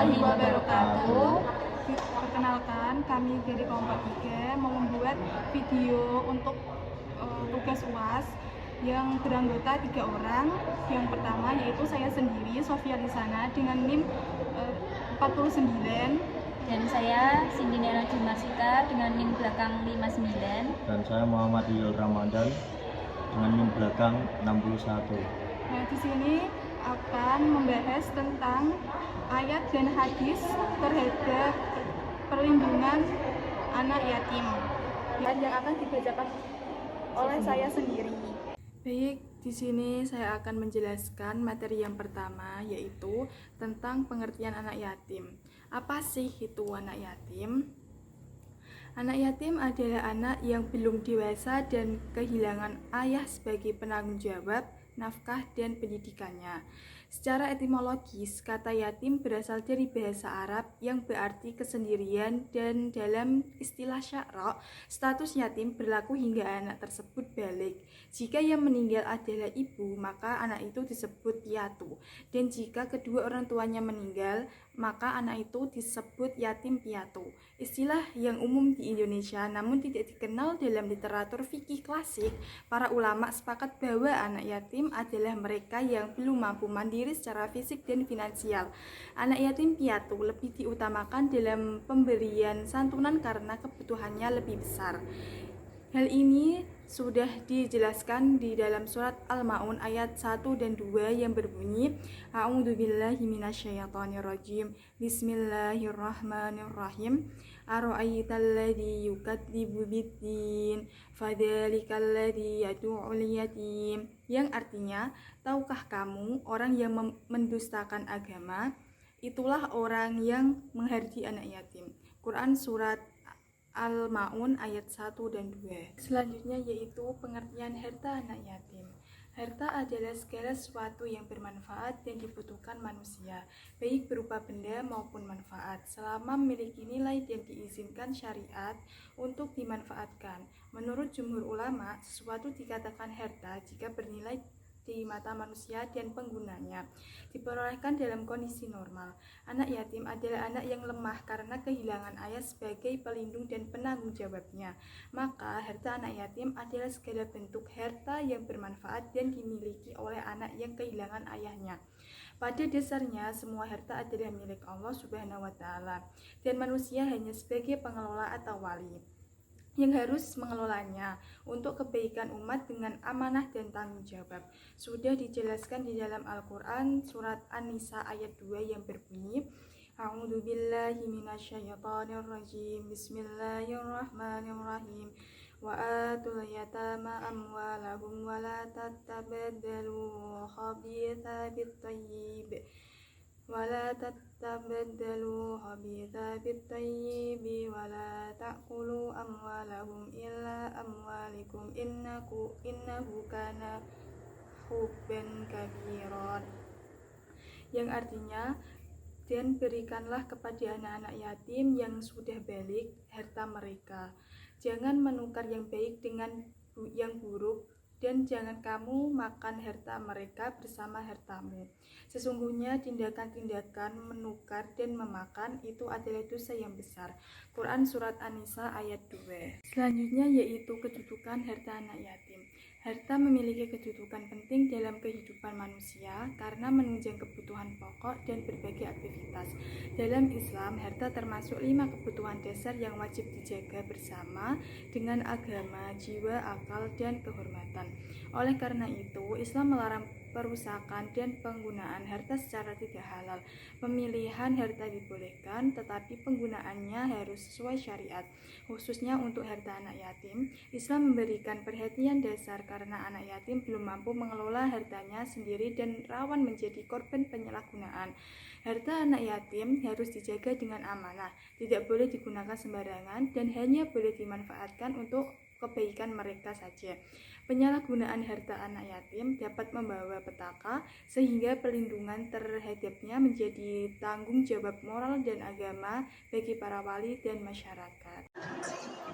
warahmatullahi wabarakatuh. Perkenalkan, kami dari kelompok 3 mau membuat video untuk tugas UAS yang beranggota 3 orang. Yang pertama yaitu saya sendiri, Sofia Lisana, dengan NIM 49. Dan saya Cindy Neraju Marsita dengan NIM belakang 59. Dan saya Muhammad Yul Ramadan dengan NIM belakang 61. Nah, di sini akan membahas tentang ayat dan hadis terhadap perlindungan anak yatim yang akan dibacakan oleh saya sendiri. Baik, di sini saya akan menjelaskan materi yang pertama, yaitu tentang pengertian anak yatim. Apa sih itu anak yatim? Anak yatim adalah anak yang belum dewasa dan kehilangan ayah sebagai penanggung jawab nafkah dan pendidikannya. Secara etimologis, kata yatim berasal dari bahasa Arab yang berarti kesendirian, dan dalam istilah syara, status yatim berlaku hingga anak tersebut balik. Jika yang meninggal adalah ibu, maka anak itu disebut yatu, dan jika kedua orang tuanya meninggal, maka anak itu disebut yatim piatu. Istilah yang umum di Indonesia namun tidak dikenal dalam literatur fikih klasik. Para ulama sepakat bahwa anak yatim adalah mereka yang belum mampu mandiri secara fisik dan finansial. Anak yatim piatu lebih diutamakan dalam pemberian santunan karena kebutuhannya lebih besar. Hal ini sudah dijelaskan di dalam surat Al-Ma'un ayat 1 dan 2 yang berbunyi, A'udzubillahi minasyaitonirrajim, Bismillahirrahmanirrahim, Ara'aitalladzi yukadzibu biddin, fadzalikalladzi yad'ul yatim. Yang artinya, tahukah kamu orang yang mendustakan agama? Itulah orang yang menghardi anak yatim. Quran surat Al-Ma'un ayat 1 dan 2. Selanjutnya yaitu pengertian harta anak yatim. Harta adalah segala sesuatu yang bermanfaat dan dibutuhkan manusia, baik berupa benda maupun manfaat, selama memiliki nilai dan diizinkan syariat untuk dimanfaatkan. Menurut jumhur ulama, sesuatu dikatakan harta jika bernilai di mata manusia dan penggunanya diperolehkan dalam kondisi normal. Anak yatim adalah anak yang lemah karena kehilangan ayah sebagai pelindung dan penanggung jawabnya. Maka harta anak yatim adalah segala bentuk harta yang bermanfaat dan dimiliki oleh anak yang kehilangan ayahnya. Pada dasarnya, semua harta adalah milik Allah Subhanahu wa Ta'ala, dan manusia hanya sebagai pengelola atau wali yang harus mengelolanya untuk kebaikan umat dengan amanah dan tanggung jawab. Sudah dijelaskan di dalam Al-Quran surat An-Nisa ayat 2 yang berbunyi, A'udzubillahi minasyaitonirrajim, Bismillahirrahmanirrahim, wa atul yatama amwalahum wa la tatabaddalu khabitha bit-tayyib wala tatabaddalu khabitha bit-tayyibi wala ta'kulu amwalahum illa amwalikum innahu kana hubban kabiran. Yang artinya, dan berikanlah kepada anak-anak yatim yang sudah balik harta mereka. Jangan menukar yang baik dengan yang buruk, dan jangan kamu makan harta mereka bersama hartamu. Sesungguhnya tindakan-tindakan menukar dan memakan itu adalah dosa yang besar. Quran surat An-Nisa ayat 2. Selanjutnya yaitu kedudukan harta anak yatim. Harta memiliki kedudukan penting dalam kehidupan manusia karena menunjang kebutuhan pokok dan berbagai aktivitas. Dalam Islam, harta termasuk 5 kebutuhan dasar yang wajib dijaga bersama dengan agama, jiwa, akal, dan kehormatan. Oleh karena itu, Islam melarang perusakan dan penggunaan harta secara tidak halal. Pemilihan harta dibolehkan, tetapi penggunaannya harus sesuai syariat. Khususnya untuk harta anak yatim, Islam memberikan perhatian dasar karena anak yatim belum mampu mengelola hartanya sendiri dan rawan menjadi korban penyalahgunaan. Harta anak yatim harus dijaga dengan amanah, tidak boleh digunakan sembarangan, dan hanya boleh dimanfaatkan untuk kebaikan mereka saja. Penyalahgunaan harta anak yatim dapat membawa petaka sehingga perlindungan terhadapnya menjadi tanggung jawab moral dan agama bagi para wali dan masyarakat.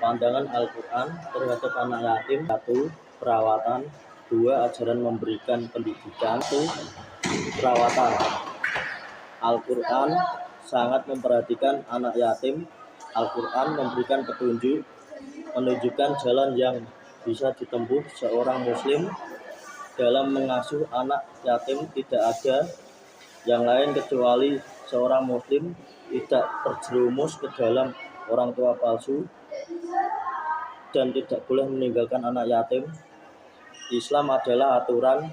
Pandangan Al-Quran terhadap anak yatim: 1. Perawatan. 2. Ajaran memberikan pendidikan. 1. Perawatan. Al-Quran sangat memperhatikan anak yatim. Al-Quran memberikan petunjuk, menunjukkan jalan yang bisa ditempuh seorang muslim dalam mengasuh anak yatim. Tidak ada yang lain kecuali seorang muslim tidak terjerumus ke dalam orang tua palsu dan tidak boleh meninggalkan anak yatim. Islam adalah aturan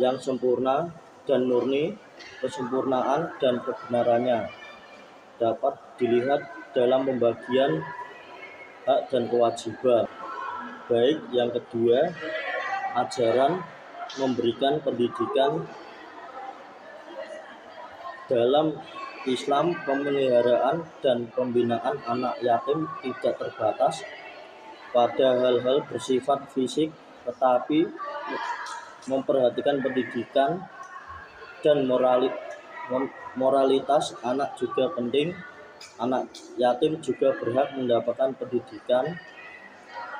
yang sempurna dan murni. Kesempurnaan dan kebenarannya dapat dilihat dalam pembagian hak dan kewajiban. Baik, yang kedua, ajaran memberikan pendidikan. Dalam Islam, pemeliharaan dan pembinaan anak yatim tidak terbatas pada hal-hal bersifat fisik, tetapi memperhatikan pendidikan dan moralitas anak juga penting. Anak yatim juga berhak mendapatkan pendidikan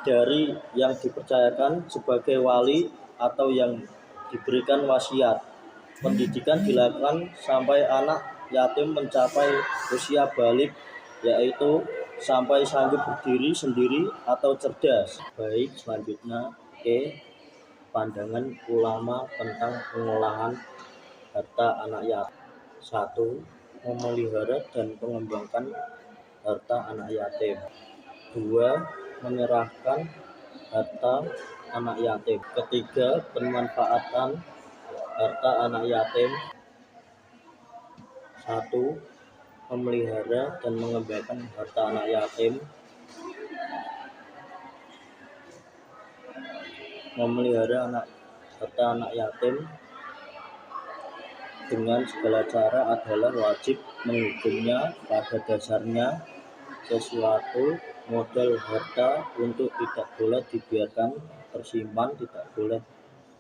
dari yang dipercayakan sebagai wali atau yang diberikan wasiat. Pendidikan dilakukan sampai anak yatim mencapai usia balik, yaitu sampai sanggup berdiri sendiri atau cerdas. Baik, selanjutnya pandangan ulama tentang pengolahan harta anak yatim. 1. Memelihara dan mengembangkan harta anak yatim. 2. Menyerahkan harta anak yatim. Ketiga, pemanfaatan harta anak yatim. 1. Memelihara dan mengembangkan harta anak yatim. Memelihara harta anak yatim dengan segala cara adalah wajib menghukumnya. Pada dasarnya, sesuatu modal harta untuk tidak boleh dibiarkan tersimpan, tidak boleh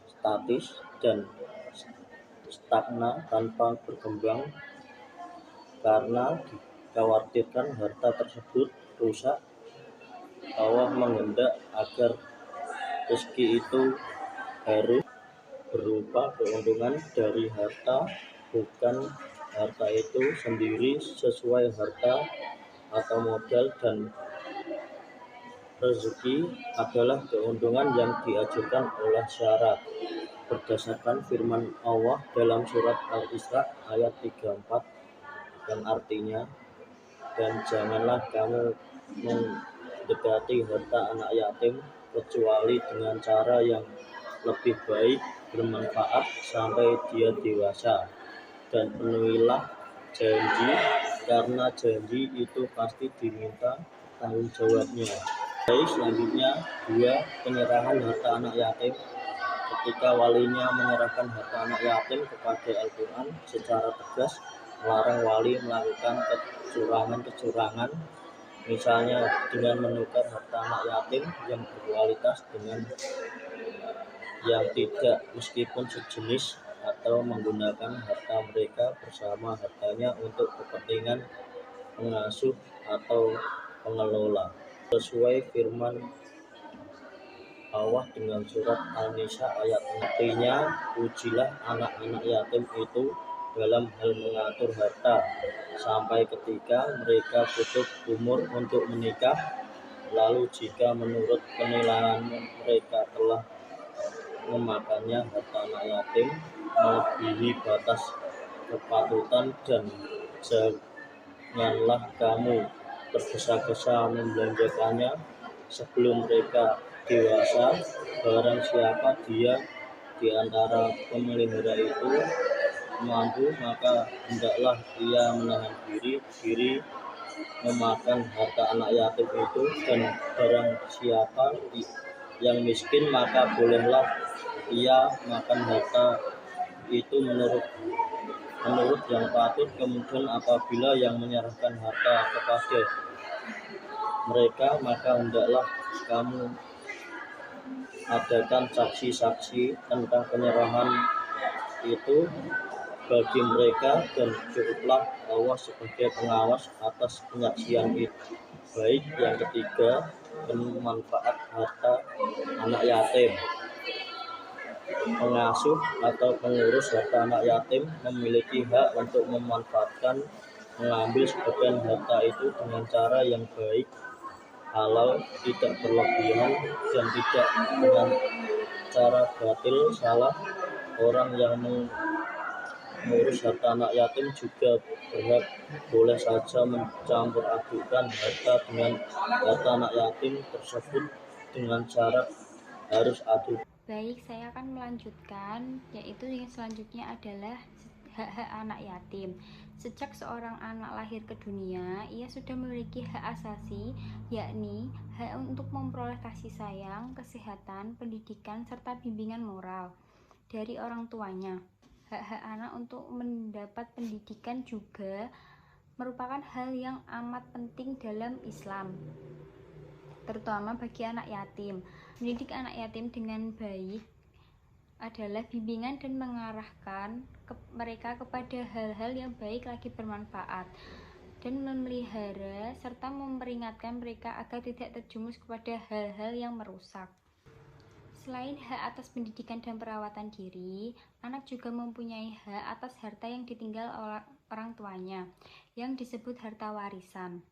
statis dan stagnan tanpa berkembang, karena dikhawatirkan harta tersebut rusak. Allah menghendak agar rezeki itu harus berupa keuntungan dari harta, bukan harta itu sendiri sesuai harta atau modal, dan rezeki adalah keuntungan yang diajukan oleh syarat. Berdasarkan firman Allah dalam surat Al-Isra ayat 34 yang artinya, dan janganlah kamu mendekati harta anak yatim kecuali dengan cara yang lebih baik, bermanfaat sampai dia dewasa, dan penuhilah janji, karena janji itu pasti diminta tanggung jawabnya. Baik, selanjutnya 2. Penyerahan harta anak yatim. Ketika walinya menyerahkan harta anak yatim kepada Al-Quran secara tegas melarang wali melakukan kecurangan, misalnya dengan menukar harta anak yatim yang berkualitas dengan yang tidak meskipun sejenis, atau menggunakan harta mereka bersama hartanya untuk kepentingan pengasuh atau pengelola. Sesuai firman Allah dengan surat An-Nisa ayat 6, artinya ujilah anak-anak yatim itu dalam hal mengatur harta sampai ketika mereka cukup umur untuk menikah. Lalu jika menurut penilaian mereka telah memakannya harta anak yatim melebihi batas kepatutan, dan janganlah kamu tergesa-gesa membelanjakannya sebelum mereka dewasa. Barang siapa dia di antara pemelihara itu mampu, maka hendaklah ia menahan diri memakan harta anak yatim itu, dan barang siapa yang miskin, maka bolehlah ia makan harta itu menurut yang patut. Kemudian apabila yang menyerahkan harta kepada mereka, maka hendaklah kamu adakan saksi-saksi tentang penyerahan itu bagi mereka, dan cukuplah Allah sebagai pengawas atas penyaksian itu. Baik, yang ketiga, pemanfaat harta anak yatim. Pengasuh atau pengurus harta anak yatim memiliki hak untuk memanfaatkan mengambil sebagian harta itu dengan cara yang baik, halal, tidak berlebihan, dan tidak dengan cara batil, salah. Orang yang mengurus harta anak yatim juga berhak boleh saja mencampur adukan harta dengan harta anak yatim tersebut dengan syarat harus adil. Baik, saya akan melanjutkan, yaitu yang selanjutnya adalah hak-hak anak yatim. Sejak seorang anak lahir ke dunia, ia sudah memiliki hak asasi, yakni hak untuk memperoleh kasih sayang, kesehatan, pendidikan, serta bimbingan moral dari orang tuanya. Hak-hak anak untuk mendapat pendidikan juga merupakan hal yang amat penting dalam Islam, terutama bagi anak yatim. Mendidik anak yatim dengan baik adalah bimbingan dan mengarahkan mereka kepada hal-hal yang baik lagi bermanfaat, dan memelihara serta memperingatkan mereka agar tidak terjumus kepada hal-hal yang merusak. Selain hak atas pendidikan dan perawatan diri, anak juga mempunyai hak atas harta yang ditinggal orang tuanya, yang disebut harta warisan.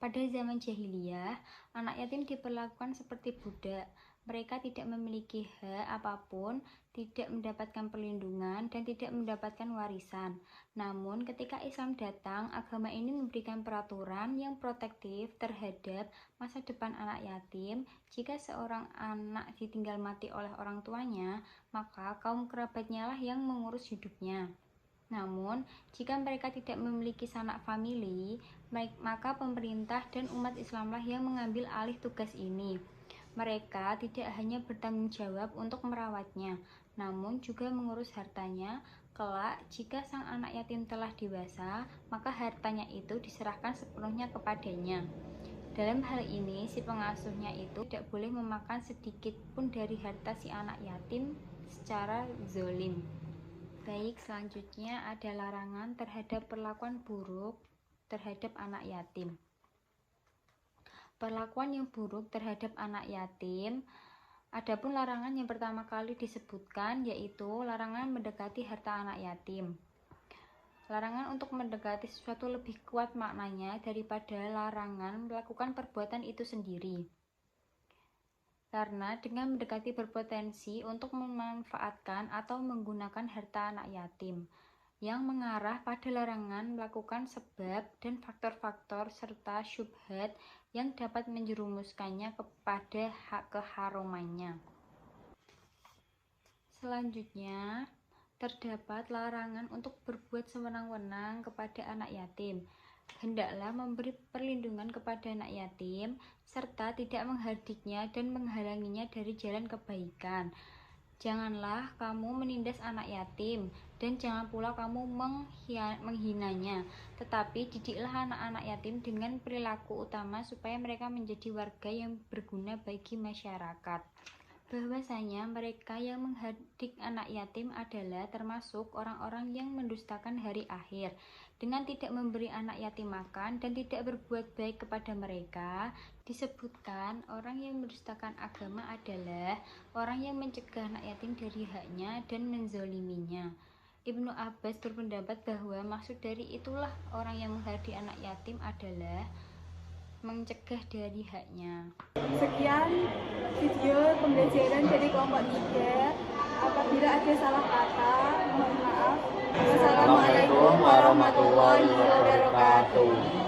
Pada zaman jahiliyah, anak yatim diperlakukan seperti budak. Mereka tidak memiliki hak apapun, tidak mendapatkan perlindungan, dan tidak mendapatkan warisan. Namun, ketika Islam datang, agama ini memberikan peraturan yang protektif terhadap masa depan anak yatim. Jika seorang anak ditinggal mati oleh orang tuanya, maka kaum kerabatnya lah yang mengurus hidupnya. Namun, jika mereka tidak memiliki sanak famili, maka pemerintah dan umat Islamlah yang mengambil alih tugas ini. Mereka tidak hanya bertanggung jawab untuk merawatnya, namun juga mengurus hartanya. Kelak, jika sang anak yatim telah dewasa, maka hartanya itu diserahkan sepenuhnya kepadanya. Dalam hal ini, si pengasuhnya itu tidak boleh memakan sedikit pun dari harta si anak yatim secara zalim. Baik, selanjutnya ada larangan terhadap perlakuan buruk terhadap anak yatim. Perlakuan yang buruk terhadap anak yatim, adapun larangan yang pertama kali disebutkan yaitu larangan mendekati harta anak yatim. Larangan untuk mendekati sesuatu lebih kuat maknanya daripada larangan melakukan perbuatan itu sendiri. Karena dengan mendekati berpotensi untuk memanfaatkan atau menggunakan harta anak yatim, yang mengarah pada larangan melakukan sebab dan faktor-faktor serta syubhat yang dapat menjerumuskannya kepada hak keharumannya. Selanjutnya, terdapat larangan untuk berbuat sewenang-wenang kepada anak yatim. Hendaklah memberi perlindungan kepada anak yatim, serta tidak menghardiknya dan menghalanginya dari jalan kebaikan. Janganlah kamu menindas anak yatim, dan jangan pula kamu menghinanya, tetapi didiklah anak-anak yatim dengan perilaku utama supaya mereka menjadi warga yang berguna bagi masyarakat. Bahwasanya mereka yang menghardik anak yatim adalah termasuk orang-orang yang mendustakan hari akhir, dengan tidak memberi anak yatim makan dan tidak berbuat baik kepada mereka. Disebutkan orang yang mendustakan agama adalah orang yang mencegah anak yatim dari haknya dan menzoliminya. Ibnu Abbas berpendapat bahwa maksud dari itulah orang yang menghardik anak yatim adalah mencegah dari haknya. Sekian video pembelajaran dari kelompok 3. Apabila ada salah kata, mohon maaf. Wassalamualaikum warahmatullahi wabarakatuh.